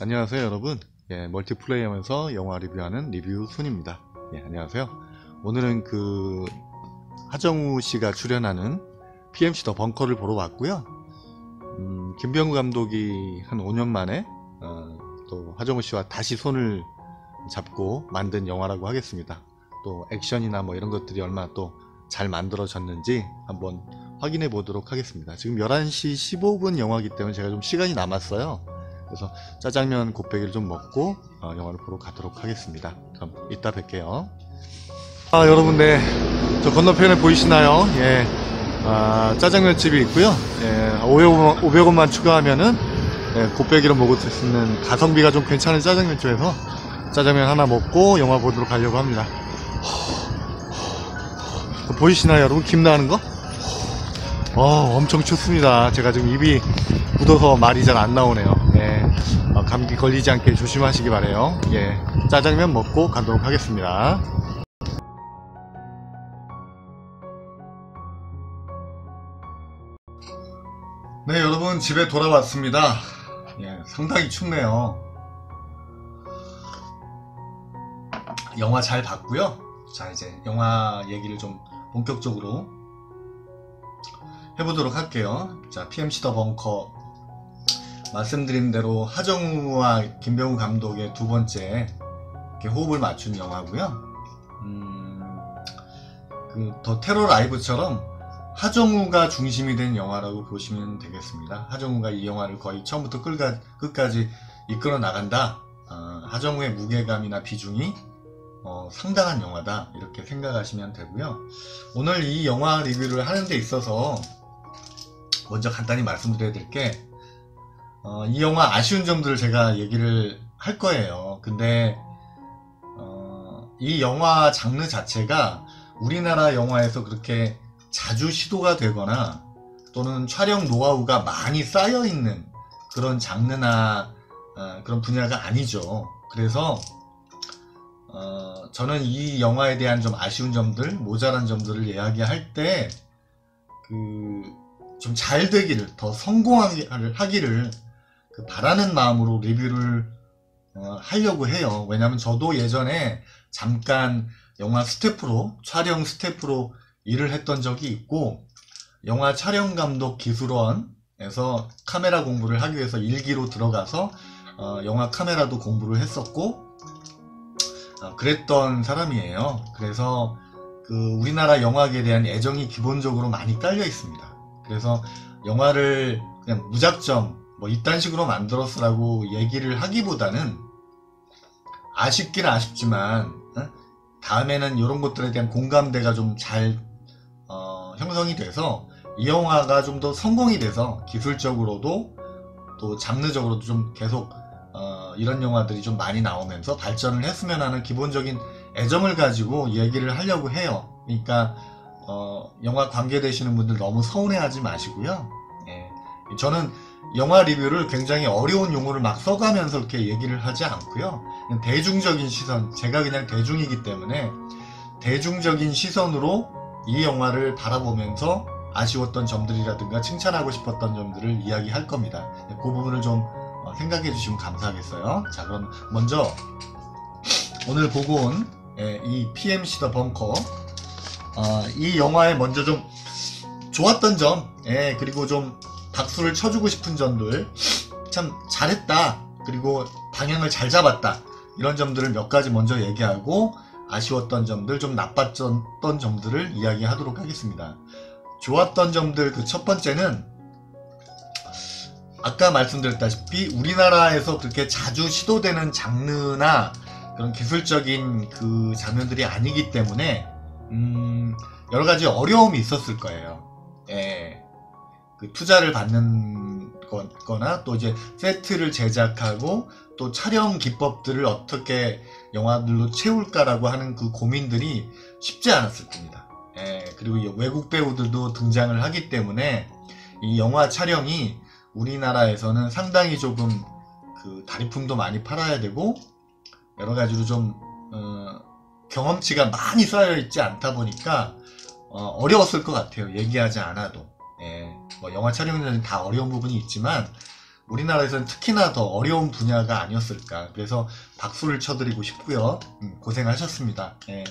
안녕하세요 여러분. 멀티플레이 하면서 영화 리뷰하는 리뷰 순입니다. 안녕하세요. 오늘은 하정우 씨가 출연하는 PMC 더 벙커를 보러 왔고요. 김병우 감독이 한 5년 만에 또 하정우 씨와 다시 손을 잡고 만든 영화라고 하겠습니다. 또 액션이나 뭐 이런 것들이 얼마나 또 잘 만들어졌는지 한번 확인해 보도록 하겠습니다. 지금 11시 15분 영화이기 때문에 제가 좀 시간이 남았어요. 그래서 짜장면 곱빼기를 좀 먹고 영화를 보러 가도록 하겠습니다. 그럼 이따 뵐게요. 여러분, 저 건너편에 보이시나요? 짜장면 집이 있고요. 500원만 추가하면은 곱빼기로 먹을 수 있는 가성비가 좀 괜찮은 짜장면 집에서 짜장면 하나 먹고 영화 보도록 하려고 합니다. 보이시나요 여러분? 김 나는 거? 엄청 춥습니다. 제가 지금 입이 묻어서 말이 잘 안 나오네요. 감기 걸리지 않게 조심하시기 바래요. 짜장면 먹고 가도록 하겠습니다. 네, 여러분 집에 돌아왔습니다. 상당히 춥네요. 영화 잘 봤고요. 자, 이제 영화 얘기를 좀 본격적으로 해보도록 할게요. 자, PMC 더 벙커 말씀드린 대로 하정우와 김병우 감독의 두 번째 호흡을 맞춘 영화고요. 더 테러 라이브처럼 하정우가 중심이 된 영화라고 보시면 되겠습니다. 하정우가 이 영화를 거의 처음부터 끝까지 이끌어 나간다. 하정우의 무게감이나 비중이 상당한 영화다, 이렇게 생각하시면 되고요. 오늘 이 영화 리뷰를 하는 데 있어서 먼저 간단히 말씀드려야 될 게, 이 영화 아쉬운 점들을 제가 얘기를 할 거예요. 근데 이 영화 장르 자체가 우리나라 영화에서 그렇게 자주 시도가 되거나 또는 촬영 노하우가 많이 쌓여있는 그런 장르나 그런 분야가 아니죠. 그래서 저는 이 영화에 대한 좀 아쉬운 점들, 모자란 점들을 이야기할 때 좀 잘 되기를, 더 성공하기를 바라는 마음으로 리뷰를 하려고 해요. 왜냐면 저도 예전에 잠깐 영화 스태프로, 촬영 스태프로 일을 했던 적이 있고, 영화 촬영 감독 기술원에서 카메라 공부를 하기 위해서 일기로 들어가서 영화 카메라도 공부를 했었고, 그랬던 사람이에요. 그래서 우리나라 영화계에 대한 애정이 기본적으로 많이 깔려 있습니다. 그래서 영화를 그냥 무작정 뭐 이딴 식으로 만들었으라고 얘기를 하기보다는, 아쉽긴 아쉽지만 다음에는 이런 것들에 대한 공감대가 좀 잘 형성이 돼서 이 영화가 좀 더 성공이 돼서 기술적으로도 또 장르적으로도 좀 계속 이런 영화들이 좀 많이 나오면서 발전을 했으면 하는 기본적인 애정을 가지고 얘기를 하려고 해요. 그러니까 영화 관계되시는 분들 너무 서운해하지 마시고요. 저는 영화 리뷰를 굉장히 어려운 용어를 막 써가면서 이렇게 얘기를 하지 않고요. 그냥 대중적인 시선, 제가 그냥 대중이기 때문에 대중적인 시선으로 이 영화를 바라보면서 아쉬웠던 점들이라든가 칭찬하고 싶었던 점들을 이야기할 겁니다. 그 부분을 좀 생각해 주시면 감사하겠어요. 자, 그럼 먼저 오늘 보고 온 이 PMC 더 벙커, 이 영화에 먼저 좀 좋았던 점, 그리고 좀 박수를 쳐주고 싶은 점들, 참 잘했다, 그리고 방향을 잘 잡았다, 이런 점들을 몇 가지 먼저 얘기하고, 아쉬웠던 점들, 좀 나빴던 점들을 이야기하도록 하겠습니다. 좋았던 점들, 첫 번째는 아까 말씀드렸다시피 우리나라에서 그렇게 자주 시도되는 장르나 그런 기술적인 장면들이 아니기 때문에 여러 가지 어려움이 있었을 거예요. 투자를 받는 거나 또 이제 세트를 제작하고 또 촬영 기법들을 어떻게 영화들로 채울까라고 하는 고민들이 쉽지 않았을 겁니다. 그리고 외국 배우들도 등장을 하기 때문에 이 영화 촬영이 우리나라에서는 상당히 조금 다리품도 많이 팔아야 되고 여러 가지로 좀 경험치가 많이 쌓여 있지 않다 보니까 어려웠을 것 같아요. 얘기하지 않아도. 뭐 영화 촬영에는 다 어려운 부분이 있지만 우리나라에서는 특히나 더 어려운 분야가 아니었을까. 그래서 박수를 쳐드리고 싶고요. 고생하셨습니다. 예.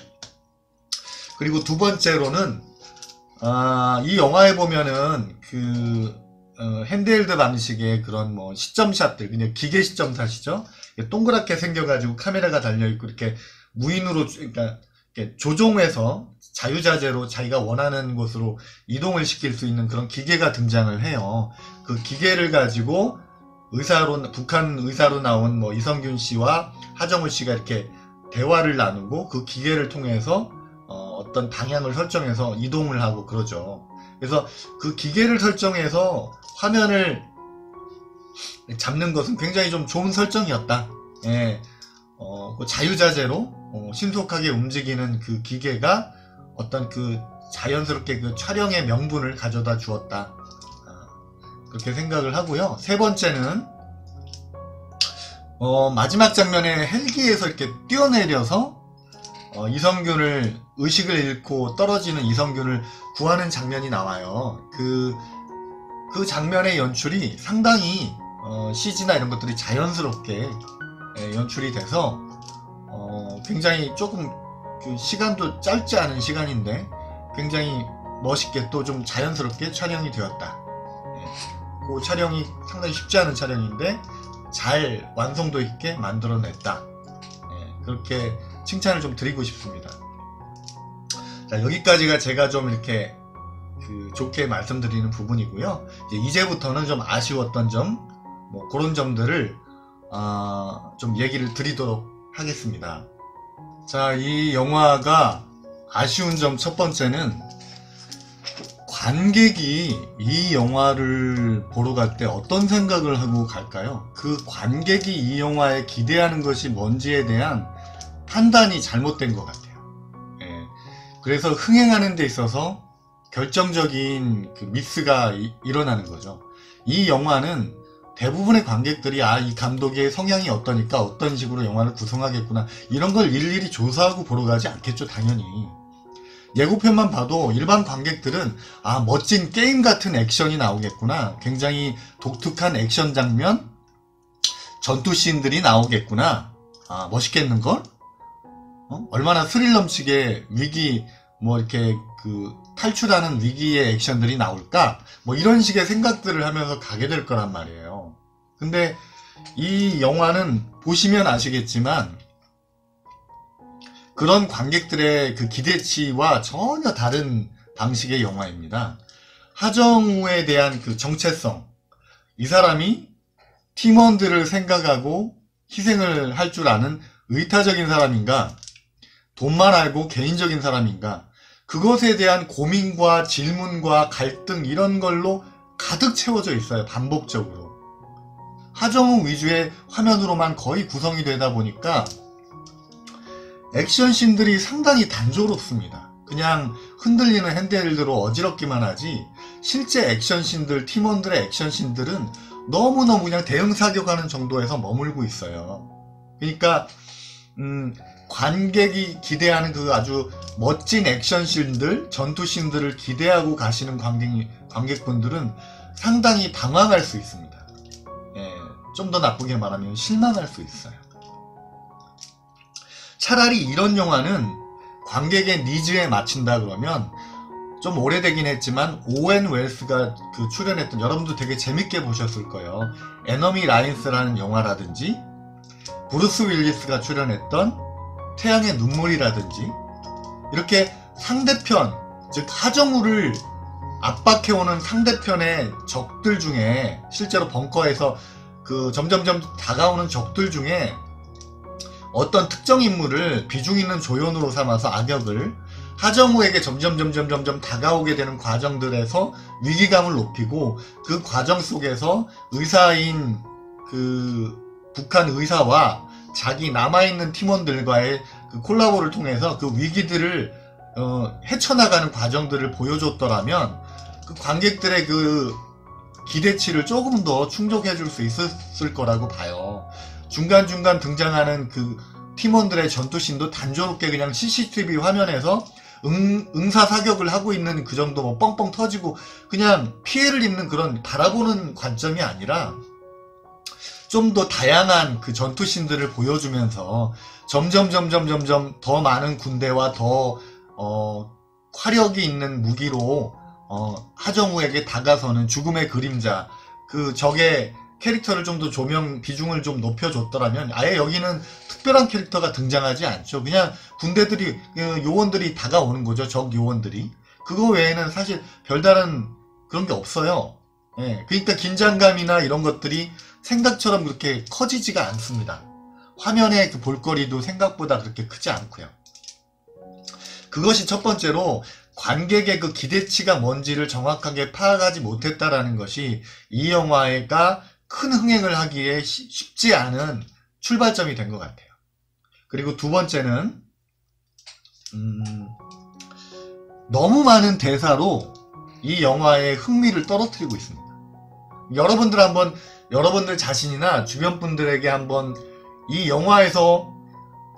그리고 두 번째로는 이 영화에 보면은 핸드헬드 방식의 그런 뭐 시점샷들, 그냥 기계 시점샷이죠. 동그랗게 생겨가지고 카메라가 달려있고 이렇게 무인으로, 그러니까 이렇게 조종해서 자유자재로 자기가 원하는 곳으로 이동을 시킬 수 있는 그런 기계가 등장을 해요. 그 기계를 가지고 북한 의사로 나온 뭐 이성균 씨와 하정우 씨가 이렇게 대화를 나누고 그 기계를 통해서 어떤 방향을 설정해서 이동을 하고 그러죠. 그래서 그 기계를 설정해서 화면을 잡는 것은 굉장히 좀 좋은 설정이었다. 예. 그 자유자재로 신속하게 움직이는 그 기계가 어떤 그 자연스럽게 그 촬영의 명분을 가져다 주었다. 그렇게 생각을 하고요. 세 번째는 마지막 장면에 헬기에서 이렇게 뛰어내려서 이성균을, 의식을 잃고 떨어지는 이성균을 구하는 장면이 나와요. 그 장면의 연출이 상당히 CG나 이런 것들이 자연스럽게 연출이 돼서 굉장히 조금 그 시간도 짧지 않은 시간인데 굉장히 멋있게 또 좀 자연스럽게 촬영이 되었다. 그 촬영이 상당히 쉽지 않은 촬영인데 잘 완성도 있게 만들어냈다. 그렇게 칭찬을 좀 드리고 싶습니다. 자, 여기까지가 제가 좀 이렇게 좋게 말씀드리는 부분이고요. 이제부터는 좀 아쉬웠던 점, 뭐 그런 점들을 좀 얘기를 드리도록 하겠습니다. 자, 이 영화가 아쉬운 점 첫 번째는 관객이 이 영화를 보러 갈 때 어떤 생각을 하고 갈까요? 그 관객이 이 영화에 기대하는 것이 뭔지에 대한 판단이 잘못된 것 같아요. 예. 그래서 흥행하는 데 있어서 결정적인 그 미스가 일어나는 거죠. 이 영화는 대부분의 관객들이 이 감독의 성향이 어떠니까 어떤 식으로 영화를 구성하겠구나, 이런 걸 일일이 조사하고 보러 가지 않겠죠, 당연히. 예고편만 봐도 일반 관객들은 멋진 게임 같은 액션이 나오겠구나, 굉장히 독특한 액션 장면, 전투 씬들이 나오겠구나, 멋있겠는걸? 얼마나 스릴 넘치게 위기, 뭐 이렇게 탈출하는 위기의 액션들이 나올까? 뭐 이런 식의 생각들을 하면서 가게 될 거란 말이에요. 근데 이 영화는 보시면 아시겠지만 그런 관객들의 그 기대치와 전혀 다른 방식의 영화입니다. 하정우에 대한 그 정체성, 이 사람이 팀원들을 생각하고 희생을 할 줄 아는 의타적인 사람인가, 돈만 알고 개인적인 사람인가, 그것에 대한 고민과 질문과 갈등, 이런 걸로 가득 채워져 있어요. 반복적으로. 하정우 위주의 화면으로만 거의 구성이 되다 보니까 액션씬들이 상당히 단조롭습니다. 그냥 흔들리는 핸드헬드로 어지럽기만 하지 실제 액션씬들, 팀원들의 액션씬들은 너무너무 그냥 대응사격하는 정도에서 머물고 있어요. 그러니까 관객이 기대하는 그 아주 멋진 액션씬들, 전투씬들을 기대하고 가시는 관객분들은 상당히 당황할 수 있습니다. 좀 더 나쁘게 말하면 실망할 수 있어요. 차라리 이런 영화는 관객의 니즈에 맞춘다 그러면, 좀 오래되긴 했지만 오웬 웰스가 출연했던, 여러분도 되게 재밌게 보셨을 거예요. 에너미 라인스라는 영화라든지, 브루스 윌리스가 출연했던 태양의 눈물이라든지, 이렇게 상대편, 즉 하정우를 압박해오는 상대편의 적들 중에, 실제로 벙커에서 점점점 다가오는 적들 중에 어떤 특정 인물을 비중 있는 조연으로 삼아서 악역을 하정우에게 점점 다가오게 되는 과정들에서 위기감을 높이고, 그 과정 속에서 의사인 북한 의사와 자기 남아있는 팀원들과의 콜라보를 통해서 그 위기들을 헤쳐나가는 과정들을 보여줬더라면 그 관객들의 기대치를 조금 더 충족해 줄 수 있었을 거라고 봐요. 중간중간 등장하는 팀원들의 전투씬도 단조롭게 그냥 CCTV 화면에서 응사사격을 하고 있는 그 정도, 뻥뻥 터지고 그냥 피해를 입는 그런 바라보는 관점이 아니라 좀 더 다양한 그 전투신들을 보여주면서 점점 더 많은 군대와 더 화력이 있는 무기로 하정우에게 다가서는 죽음의 그림자, 그 적의 캐릭터를 좀 더 비중을 좀 높여줬더라면 아예 여기는 특별한 캐릭터가 등장하지 않죠. 그냥 군대들이, 요원들이 다가오는 거죠. 적 요원들이. 그거 외에는 사실 별다른 그런 게 없어요. 예, 그러니까 긴장감이나 이런 것들이 생각처럼 그렇게 커지지가 않습니다. 화면의 그 볼거리도 생각보다 그렇게 크지 않고요. 그것이 첫 번째로 관객의 그 기대치가 뭔지를 정확하게 파악하지 못했다라는 것이 이 영화가 큰 흥행을 하기에 쉽지 않은 출발점이 된 것 같아요. 그리고 두 번째는 너무 많은 대사로 이 영화의 흥미를 떨어뜨리고 있습니다. 여러분들 자신이나 주변 분들에게 한번 이 영화에서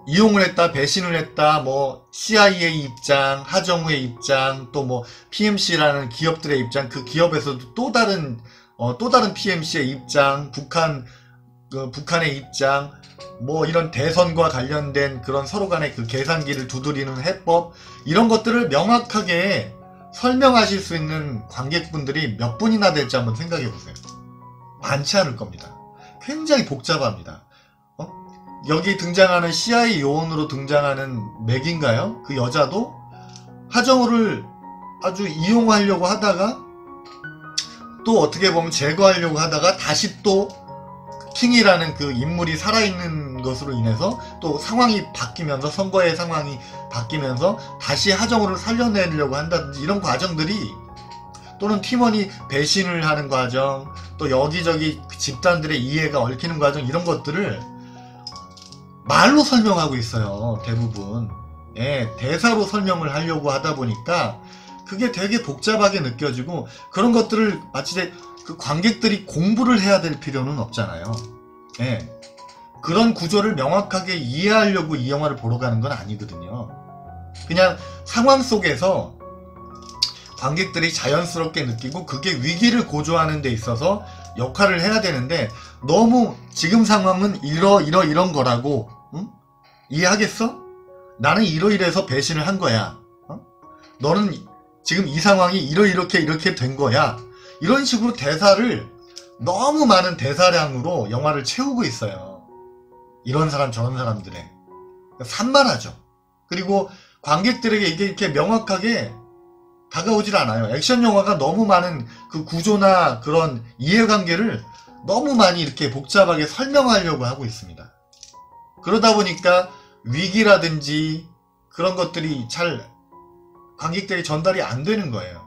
이용을 했다, 배신을 했다, 뭐 CIA 입장, 하정우의 입장, 또 뭐 PMC라는 기업들의 입장, 그 기업에서도 또 다른 PMC의 입장, 북한의 입장, 뭐 이런 대선과 관련된 그런 서로 간의 그 계산기를 두드리는 해법, 이런 것들을 명확하게 설명하실 수 있는 관객분들이 몇 분이나 될지 한번 생각해 보세요. 많지 않을 겁니다. 굉장히 복잡합니다. 여기 등장하는 CIA 요원으로 등장하는 맥인가요? 그 여자도 하정우를 아주 이용하려고 하다가 또 어떻게 보면 제거하려고 하다가 다시 또 킹이라는 그 인물이 살아있는 것으로 인해서 또 상황이 바뀌면서, 선거의 상황이 바뀌면서 다시 하정우를 살려내려고 한다든지 이런 과정들이, 또는 팀원이 배신을 하는 과정, 또 여기저기 집단들의 이해가 얽히는 과정, 이런 것들을 말로 설명하고 있어요. 대부분. 예, 대사로 설명을 하려고 하다 보니까 그게 되게 복잡하게 느껴지고, 그런 것들을 마치 그 관객들이 공부를 해야 될 필요는 없잖아요. 예, 그런 구조를 명확하게 이해하려고 이 영화를 보러 가는 건 아니거든요. 그냥 상황 속에서 관객들이 자연스럽게 느끼고 그게 위기를 고조하는 데 있어서 역할을 해야 되는데, 너무 지금 상황은 이런 거라고, 응? 이해하겠어? 나는 이러이래서 배신을 한 거야. 너는 지금 이 상황이 이렇게 된 거야. 이런 식으로 대사를, 너무 많은 대사량으로 영화를 채우고 있어요. 이런 사람 저런 사람들의 산만하죠. 그리고 관객들에게 이게 이렇게 명확하게 다가오질 않아요. 액션 영화가 너무 많은 그 구조나 그런 이해관계를 너무 많이 이렇게 복잡하게 설명하려고 하고 있습니다. 그러다 보니까 위기라든지 그런 것들이 잘 관객들이 전달이 안 되는 거예요.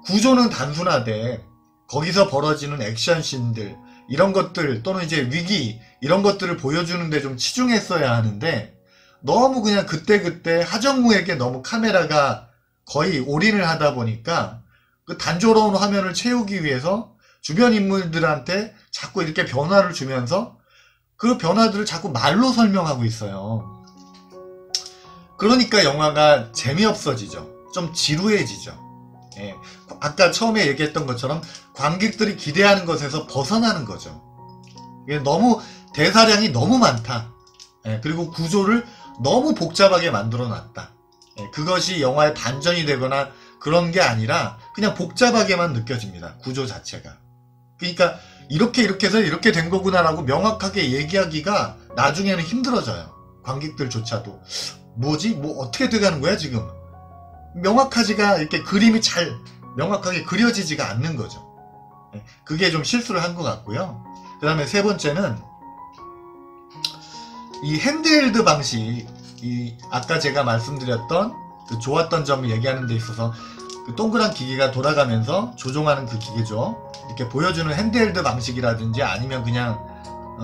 구조는 단순하되 거기서 벌어지는 액션씬들, 이런 것들, 또는 이제 위기, 이런 것들을 보여주는데 좀 치중했어야 하는데, 너무 그냥 그때그때 하정우에게 너무 카메라가 거의 올인을 하다 보니까 그 단조로운 화면을 채우기 위해서 주변 인물들한테 자꾸 이렇게 변화를 주면서 그 변화들을 자꾸 말로 설명하고 있어요. 그러니까 영화가 재미없어지죠. 좀 지루해지죠. 예, 아까 처음에 얘기했던 것처럼 관객들이 기대하는 것에서 벗어나는 거죠. 너무 대사량이 너무 많다. 예, 그리고 구조를 너무 복잡하게 만들어 놨다. 예, 그것이 영화의 반전이 되거나 그런 게 아니라 그냥 복잡하게만 느껴집니다. 구조 자체가. 그러니까 이렇게 해서 이렇게 된 거구나라고 명확하게 얘기하기가 나중에는 힘들어져요. 관객들조차도. 뭐지? 뭐 어떻게 돼가는 거야 지금? 명확하지가, 이렇게 그림이 잘 명확하게 그려지지가 않는 거죠. 그게 좀 실수를 한 것 같고요. 그 다음에 세 번째는 이 핸드헬드 방식, 아까 제가 말씀드렸던 그 좋았던 점을 얘기하는 데 있어서 그 동그란 기계가 돌아가면서 조종하는 그 기계죠. 이렇게 보여주는 핸드헬드 방식이라든지 아니면 그냥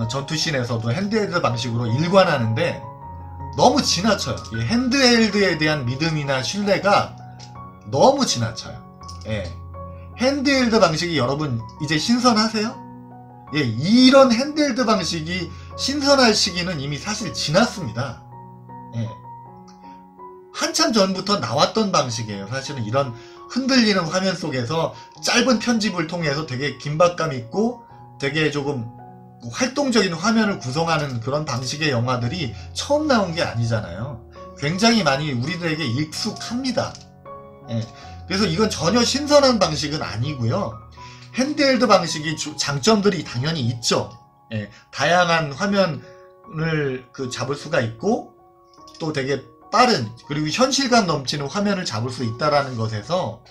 전투씬에서도 핸드헬드 방식으로 일관하는데 너무 지나쳐요. 이 핸드헬드에 대한 믿음이나 신뢰가 너무 지나쳐요. 예. 핸드헬드 방식이 여러분 이제 신선하세요? 예, 이런 핸드헬드 방식이 신선할 시기는 이미 사실 지났습니다. 예. 한참 전부터 나왔던 방식이에요. 사실은 이런 흔들리는 화면 속에서 짧은 편집을 통해서 되게 긴박감 있고 되게 조금 활동적인 화면을 구성하는 그런 방식의 영화들이 처음 나온 게 아니잖아요. 굉장히 많이 우리들에게 익숙합니다. 예. 그래서 이건 전혀 신선한 방식은 아니고요. 핸드헬드 방식이 장점들이 당연히 있죠. 예. 다양한 화면을 잡을 수가 있고 또 되게 빠른 그리고 현실감 넘치는 화면을 잡을 수 있다라는 것에서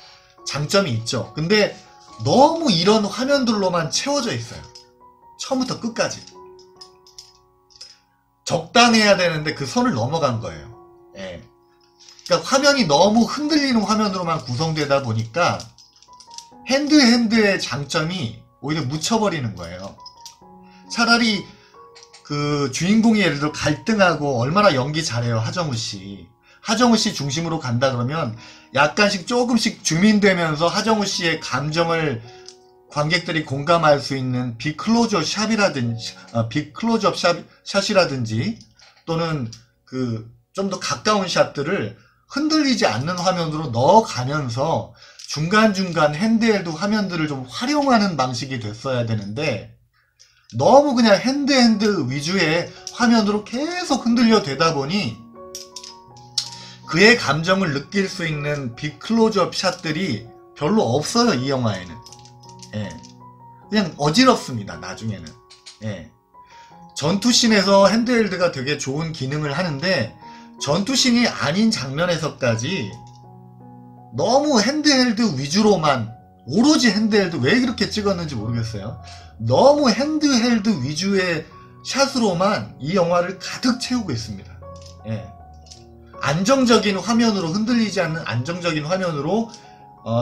장점이 있죠. 근데 너무 이런 화면들로만 채워져 있어요. 처음부터 끝까지. 적당해야 되는데 그 선을 넘어간 거예요. 예. 그러니까 화면이 너무 흔들리는 화면으로만 구성되다 보니까 핸드의 장점이 오히려 묻혀버리는 거예요. 차라리 그 주인공이 예를 들어 갈등하고 얼마나 연기 잘해요. 하정우 씨 중심으로 간다 그러면 약간씩 조금씩 줌인되면서 하정우 씨의 감정을 관객들이 공감할 수 있는 빅클로즈업 샷이라든지 또는 그 좀 더 가까운 샷들을 흔들리지 않는 화면으로 넣어가면서 중간중간 핸드헬드 화면들을 좀 활용하는 방식이 됐어야 되는데 너무 그냥 핸드 위주의 화면으로 계속 흔들려 되다 보니 그의 감정을 느낄 수 있는 빅클로즈업 샷들이 별로 없어요. 이 영화에는. 예. 그냥 어지럽습니다. 나중에는. 예. 전투씬에서 핸드헬드가 되게 좋은 기능을 하는데 전투씬이 아닌 장면에서까지 너무 핸드헬드 위주로만 오로지 핸드헬드 왜 그렇게 찍었는지 모르겠어요. 너무 핸드헬드 위주의 샷으로만 이 영화를 가득 채우고 있습니다. 예. 안정적인 화면으로 흔들리지 않는 안정적인 화면으로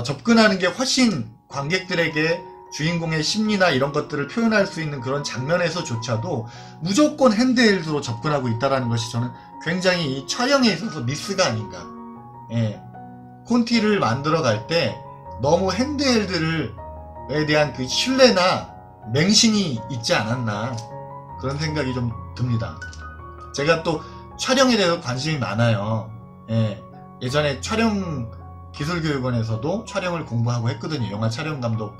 접근하는 게 훨씬 관객들에게 주인공의 심리나 이런 것들을 표현할 수 있는 그런 장면에서조차도 무조건 핸드헬드로 접근하고 있다는 것이 저는 굉장히 이 촬영에 있어서 미스가 아닌가. 예. 콘티를 만들어 갈 때 너무 핸드헬드에 대한 그 신뢰나 맹신이 있지 않았나 그런 생각이 좀 듭니다. 제가 또 촬영에 대해서 관심이 많아요. 예. 예전에 촬영 기술교육원에서도 촬영을 공부하고 했거든요. 영화 촬영 감독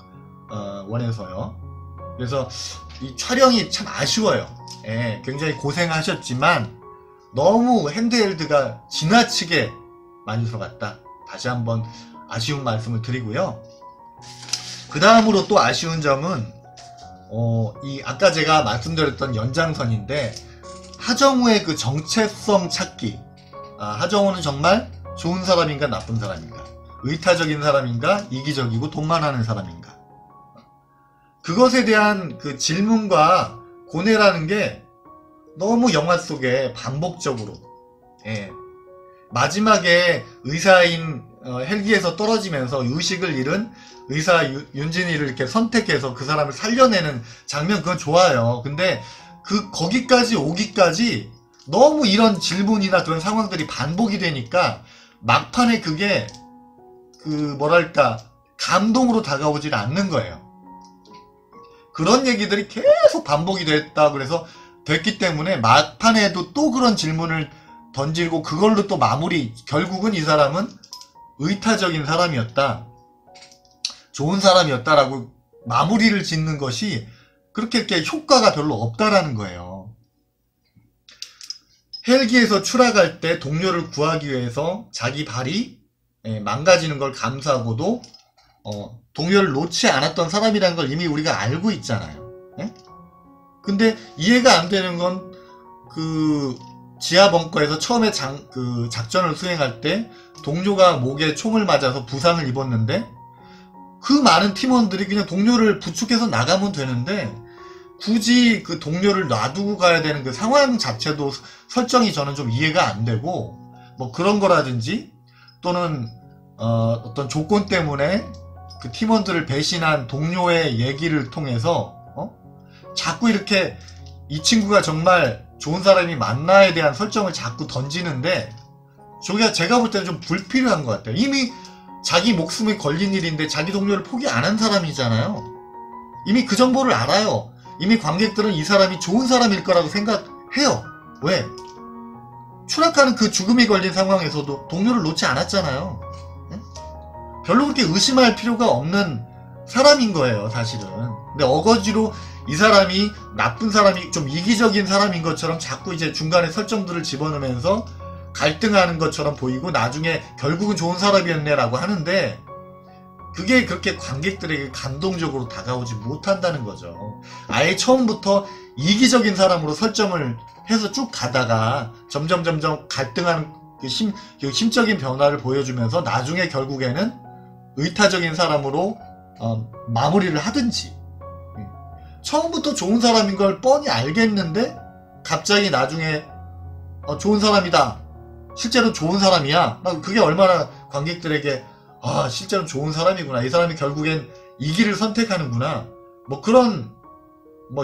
원에서요. 그래서 이 촬영이 참 아쉬워요. 예. 굉장히 고생하셨지만 너무 핸드헬드가 지나치게 많이 들어갔다. 다시 한번 아쉬운 말씀을 드리고요. 그 다음으로 또 아쉬운 점은 이 아까 제가 말씀드렸던 연장선인데 하정우의 그 정체성 찾기. 하정우는 정말 좋은 사람인가 나쁜 사람인가, 의타적인 사람인가 이기적이고 돈만 하는 사람인가, 그것에 대한 그 질문과 고뇌라는 게 너무 영화 속에 반복적으로, 예. 마지막에 의사인 헬기에서 떨어지면서 의식을 잃은 의사 윤진이를 이렇게 선택해서 그 사람을 살려내는 장면, 그건 좋아요. 근데 거기까지 오기까지 너무 이런 질문이나 그런 상황들이 반복이 되니까 막판에 그게 뭐랄까 감동으로 다가오질 않는 거예요. 그런 얘기들이 계속 반복이 됐기 때문에 막판에도 또 그런 질문을 던지고 그걸로 또 마무리, 결국은 이 사람은 의타적인 사람이었다, 좋은 사람이었다라고 마무리를 짓는 것이 그렇게 이렇게 효과가 별로 없다라는 거예요. 헬기에서 추락할 때 동료를 구하기 위해서 자기 발이 망가지는 걸 감수하고도 동료를 놓지 않았던 사람이라는 걸 이미 우리가 알고 있잖아요. 예? 근데 이해가 안 되는 건 지하 벙커에서 처음에 작전을 수행할 때 동료가 목에 총을 맞아서 부상을 입었는데 그 많은 팀원들이 그냥 동료를 부축해서 나가면 되는데 굳이 그 동료를 놔두고 가야 되는 그 상황 자체도 설정이 저는 좀 이해가 안 되고, 뭐 그런 거라든지 또는 어떤 조건 때문에 그 팀원들을 배신한 동료의 얘기를 통해서 자꾸 이렇게 이 친구가 정말 좋은 사람이 맞나에 대한 설정을 자꾸 던지는데 저게 제가 볼 때는 좀 불필요한 것 같아요. 이미 자기 목숨이 걸린 일인데 자기 동료를 포기 안 한 사람이잖아요. 이미 그 정보를 알아요. 이미 관객들은 이 사람이 좋은 사람일 거라고 생각해요. 왜? 추락하는 그 죽음이 걸린 상황에서도 동료를 놓지 않았잖아요. 네? 별로 그렇게 의심할 필요가 없는 사람인 거예요, 사실은. 근데 어거지로 이 사람이 나쁜 사람이 좀 이기적인 사람인 것처럼 자꾸 이제 중간에 설정들을 집어넣으면서 갈등하는 것처럼 보이고 나중에 결국은 좋은 사람이었네 라고 하는데 그게 그렇게 관객들에게 감동적으로 다가오지 못한다는 거죠. 아예 처음부터 이기적인 사람으로 설정을 해서 쭉 가다가 점점 갈등하는 그 심적인 변화를 보여주면서 나중에 결국에는 의타적인 사람으로 마무리를 하든지 처음부터 좋은 사람인 걸 뻔히 알겠는데 갑자기 나중에 좋은 사람이다. 실제로 좋은 사람이야. 그게 얼마나 관객들에게 실제로 좋은 사람이구나. 이 사람이 결국엔 이 길을 선택하는구나. 뭐 그런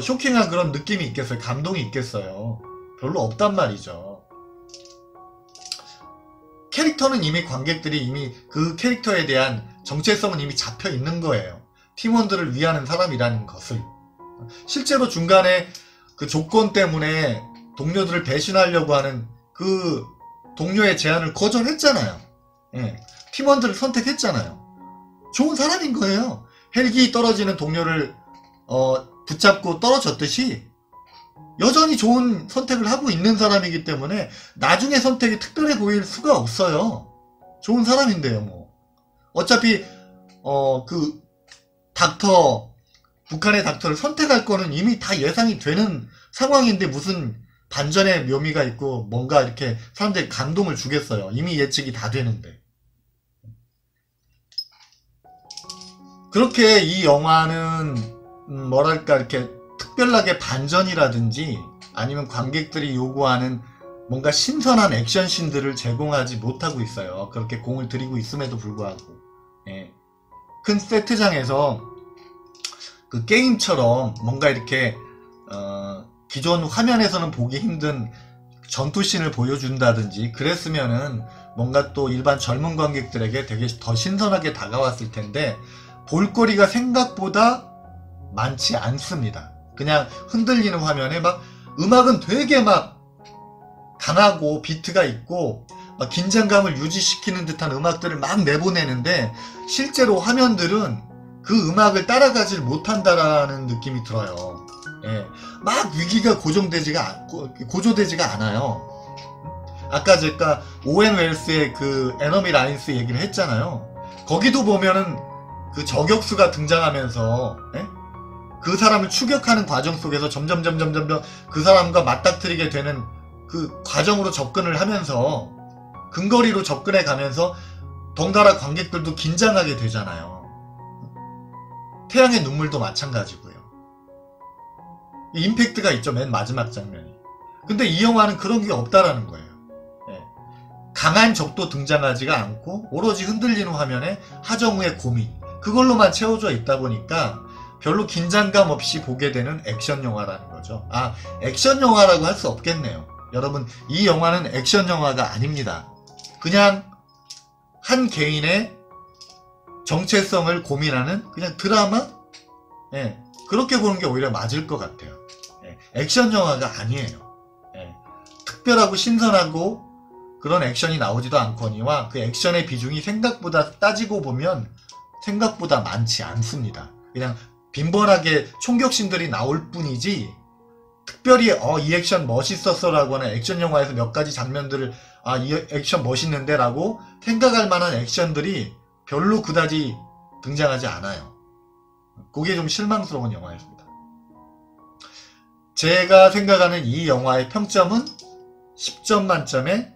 쇼킹한 그런 느낌이 있겠어요. 감동이 있겠어요. 별로 없단 말이죠. 캐릭터는 이미 관객들이 이미 그 캐릭터에 대한 정체성은 이미 잡혀 있는 거예요. 팀원들을 위하는 사람이라는 것을. 실제로 중간에 그 조건 때문에 동료들을 배신하려고 하는 그 동료의 제안을 거절했잖아요. 예. 팀원들을 선택했잖아요. 좋은 사람인 거예요. 헬기 떨어지는 동료를 붙잡고 떨어졌듯이 여전히 좋은 선택을 하고 있는 사람이기 때문에 나중에 선택이 특별해 보일 수가 없어요. 좋은 사람인데요, 뭐. 어차피 그 북한의 닥터를 선택할 거는 이미 다 예상이 되는 상황인데 무슨 반전의 묘미가 있고 뭔가 이렇게 사람들이 감동을 주겠어요. 이미 예측이 다 되는데. 그렇게 이 영화는 뭐랄까 이렇게 특별하게 반전이라든지 아니면 관객들이 요구하는 뭔가 신선한 액션씬들을 제공하지 못하고 있어요. 그렇게 공을 들이고 있음에도 불구하고. 예. 큰 세트장에서 그 게임처럼 뭔가 이렇게 기존 화면에서는 보기 힘든 전투씬을 보여준다든지 그랬으면은 뭔가 또 일반 젊은 관객들에게 되게 더 신선하게 다가왔을 텐데 볼거리가 생각보다 많지 않습니다. 그냥 흔들리는 화면에 막 음악은 되게 막 강하고 비트가 있고 막 긴장감을 유지시키는 듯한 음악들을 막 내보내는데 실제로 화면들은 그 음악을 따라가질 못한다라는 느낌이 들어요. 예. 막 위기가 고조되지가 않아요. 아까 제가 오웬 웰스의 그 에너미 라인스 얘기를 했잖아요. 거기도 보면은 그 저격수가 등장하면서 그 사람을 추격하는 과정 속에서 점점 그 사람과 맞닥뜨리게 되는 그 과정으로 접근을 하면서 근거리로 접근해 가면서 덩달아 관객들도 긴장하게 되잖아요. 태양의 눈물도 마찬가지고요. 임팩트가 있죠. 맨 마지막 장면이. 근데 이 영화는 그런 게 없다라는 거예요. 예. 강한 적도 등장하지가 않고 오로지 흔들리는 화면에 하정우의 고민 그걸로만 채워져 있다 보니까 별로 긴장감 없이 보게 되는 액션 영화라는 거죠. 액션 영화라고 할 수 없겠네요. 여러분, 이 영화는 액션 영화가 아닙니다. 그냥 한 개인의 정체성을 고민하는 그냥 드라마? 예, 그렇게 보는 게 오히려 맞을 것 같아요. 예, 액션 영화가 아니에요. 예, 특별하고 신선하고 그런 액션이 나오지도 않거니와 그 액션의 비중이 생각보다 따지고 보면 생각보다 많지 않습니다. 그냥 빈번하게 총격신들이 나올 뿐이지 특별히 이 액션 멋있었어 라고 하는 액션 영화에서 몇 가지 장면들을 이 액션 멋있는데 라고 생각할 만한 액션들이 별로 그다지 등장하지 않아요. 그게 좀 실망스러운 영화였습니다. 제가 생각하는 이 영화의 평점은 10점 만점에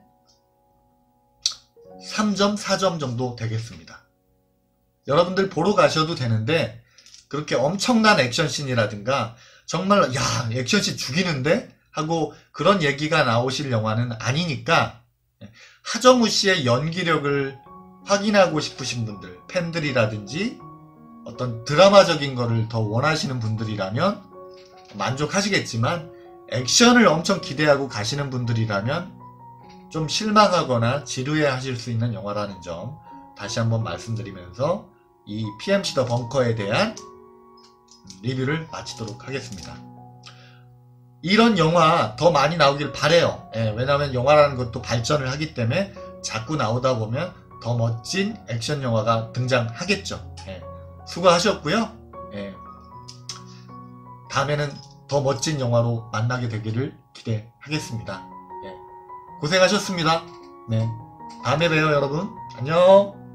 3점, 4점 정도 되겠습니다. 여러분들 보러 가셔도 되는데 그렇게 엄청난 액션씬이라든가 정말로 액션씬 죽이는데? 하고 그런 얘기가 나오실 영화는 아니니까 하정우 씨의 연기력을 확인하고 싶으신 분들, 팬들이라든지 어떤 드라마적인 거를 더 원하시는 분들이라면 만족하시겠지만 액션을 엄청 기대하고 가시는 분들이라면 좀 실망하거나 지루해 하실 수 있는 영화라는 점 다시 한번 말씀드리면서 이 PMC 더 벙커에 대한 리뷰를 마치도록 하겠습니다. 이런 영화 더 많이 나오길 바래요. 왜냐하면 영화라는 것도 발전을 하기 때문에 자꾸 나오다 보면 더 멋진 액션 영화가 등장하겠죠. 수고하셨고요. 다음에는 더 멋진 영화로 만나게 되기를 기대하겠습니다. 예. 고생하셨습니다. 네. 다음에 봬요, 여러분. 안녕.